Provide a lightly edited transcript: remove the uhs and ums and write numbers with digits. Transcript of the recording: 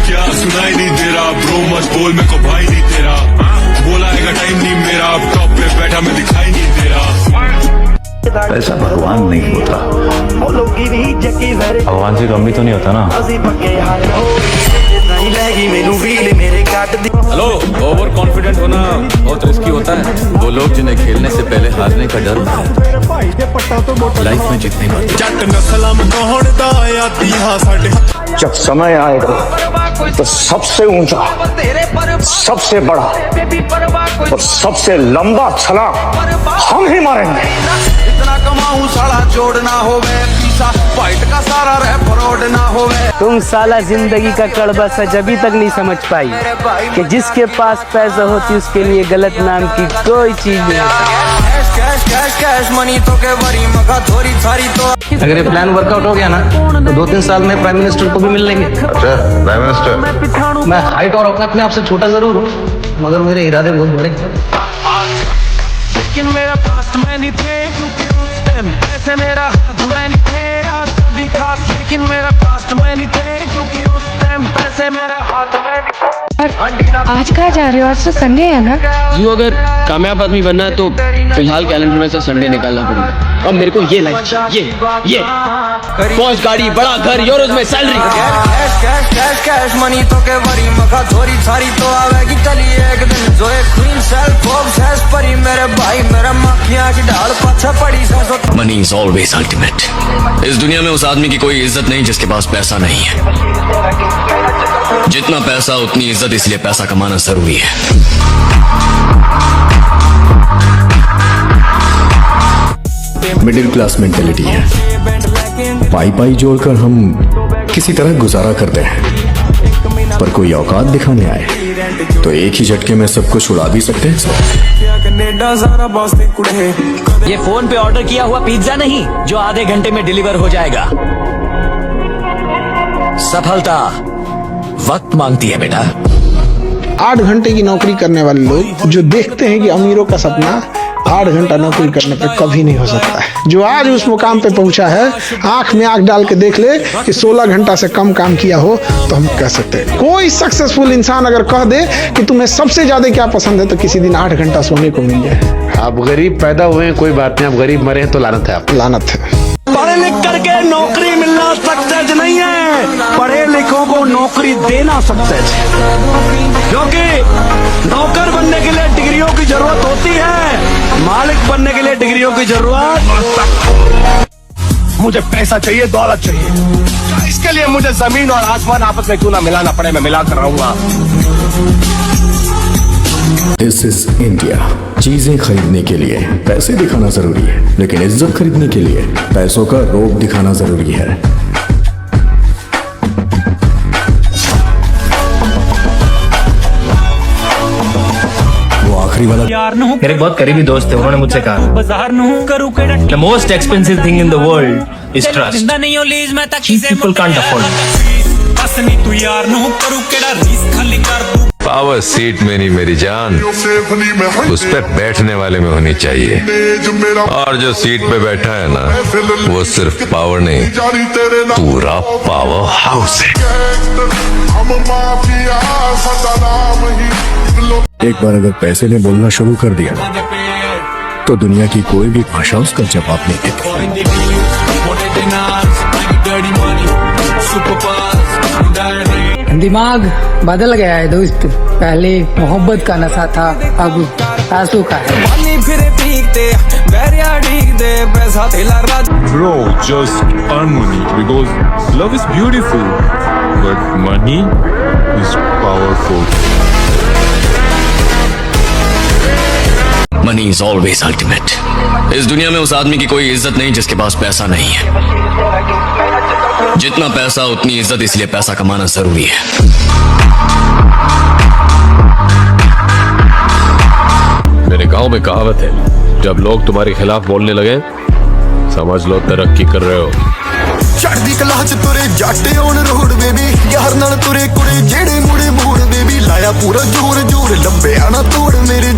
क्या सुनाई नहीं दे रहा ब्रो, मत बोल मेरे को भाई नहीं तेरा, बोलाएगा टाइम नहीं मेरा, अब टॉप पे बैठा मैं दिखाई नहीं दे रहा। पैसा भगवान नहीं होता, भगवान से कम भी तो नहीं होता ना। हेलो, ओवर कॉन्फिडेंट होना बहुत रिस्की होता है। वो लोग जिन्हें खेलने से पहले हारने का डर होता है, लाइफ में जितनी बार जब समय आएगा तो सबसे ऊंचा, सबसे बड़ा और सबसे लंबा छलांग हम ही मारेंगे। इतना कमाऊं साला जोड़ना होवे, पीसा फाइट का सारा रैप ना होवे। तुम साला जिंदगी का कड़वा सच अभी तक नहीं समझ पाई कि जिसके पास पैसा होती उसके लिए गलत नाम की कोई चीज नहीं। कैश मनी तो के बड़ी मगा थोड़ी सारी तो। अगर ये प्लान वर्कआउट हो गया ना तो 2-3 साल में प्राइम मिनिस्टर को भी मिल लेंगे। अच्छा, प्राइम मिनिस्टर? मैं हाइट और अपने आप से छोटा जरूर हूँ, मगर मेरे इरादे बहुत बड़े। लेकिन मेरा पास्ट में नहीं थे, ऐसे मेरा हाथ में नहीं थे, आज भी खास। लेकिन मेरा पास्ट में नहीं थे, क्योंकि उस टाइम पैसे मेरे हाथ में नहीं थे। आज कहाँ जा रहे हो? आज तो संडे है ना? जो अगर कामयाब आदमी बनना है तो फिलहाल कैलेंडर में से संडे निकालना पड़ेगा। अब मेरे को ये लाइफ, ये फौज, गाड़ी, बड़ा घर, यूरोज में सैलरी। कैश मनी तो के बड़ी मगा थोड़ी सारी तो आवेगी चली एक दिन। जो एक क्वीन सेल्फ ऑब्सेस परी मेरे भाई, मेरा मक्खियां की ढाल पछा पड़ी से। Money is always ultimate. इस दुनिया में उस आदमी की कोई इज्जत नहीं जिसके पास पैसा नहीं है। जितना पैसा उतनी इज्जत, इसलिए पैसा कमाना जरूरी है। मिडिल क्लास मेंटेलिटी है, पाई जोड़कर हम किसी तरह गुजारा करते हैं, पर कोई औकात दिखाने आए तो एक ही झटके में सब कुछ उड़ा भी सकते हैं। ये फोन पे ऑर्डर किया हुआ पिज्जा नहीं जो आधे घंटे में डिलीवर हो जाएगा। सफलता वक्त मांगती है बेटा। 8 घंटे की नौकरी करने वाले लोग जो देखते हैं कि अमीरों का सपना 8 घंटा नौकरी करने पे कभी नहीं हो सकता है। जो आज उस मुकाम पे पहुंचा है, आंख में आंख डाल के देख ले कि 16 घंटा से कम काम किया हो तो हम कह सकते हैं। कोई सक्सेसफुल इंसान अगर कह दे कि तुम्हें सबसे ज्यादा क्या पसंद है तो किसी दिन 8 घंटा सोने को मिल जाए। आप गरीब पैदा हुए हैं कोई बात नहीं, आप गरीब मरे हैं तो लानत है। आप लानत है। पढ़े लिख करके नौकरी मिलना सक्सेस नहीं है, पढ़े लिखों को नौकरी देना सक्सेस है। क्योंकि नौकर बनने के लिए डिग्रियों की जरूरत होती है, मालिक बनने के लिए डिग्रियों की जरूरत। मुझे पैसा चाहिए, दौलत चाहिए, इसके लिए मुझे जमीन और आसमान आपस में क्यों ना मिलाना पड़े, मैं मिला कर रहूंगा। This is India. चीजें खरीदने के लिए पैसे दिखाना जरूरी है, लेकिन इज्जत खरीदने के लिए पैसों का रोब दिखाना जरूरी है। वो आखिरी वाला मेरे बहुत करीबी दोस्त थे, उन्होंने मुझसे कहा the most expensive thing in the world is trust. People can't afford. Power seat में नहीं मेरी जान, उस पे बैठने वाले में होनी चाहिए। और जो सीट पे बैठा है ना, वो सिर्फ पावर नहीं, पूरा पावर हाउस है। एक बार अगर पैसे ने बोलना शुरू कर दिया तो दुनिया की कोई भी भाषा उसका जवाब नहीं देती। दिमाग बदल गया है दोस्त। पहले मोहब्बत का नशा था, अब आंसू का है। Bro, just earn money because love is beautiful, but money is powerful. Money is always ultimate. इस दुनिया में उस आदमी की कोई इज्जत नहीं जिसके पास पैसा नहीं है। जितना पैसा उतनी इज्जत, इसलिए पैसा कमाना जरूरी है। मेरे गांव में कहावत है, जब लोग तुम्हारे खिलाफ बोलने लगे समझ लो तरक्की कर रहे हो। चढ़दी कला च तुरे जट ऑन रोड बेबी, यार नाल तुरे कुड़े जेड़े मुड़े मोड़ बेबी। लाया पूरा जोर जोर लंबे आना तोड़ मेरे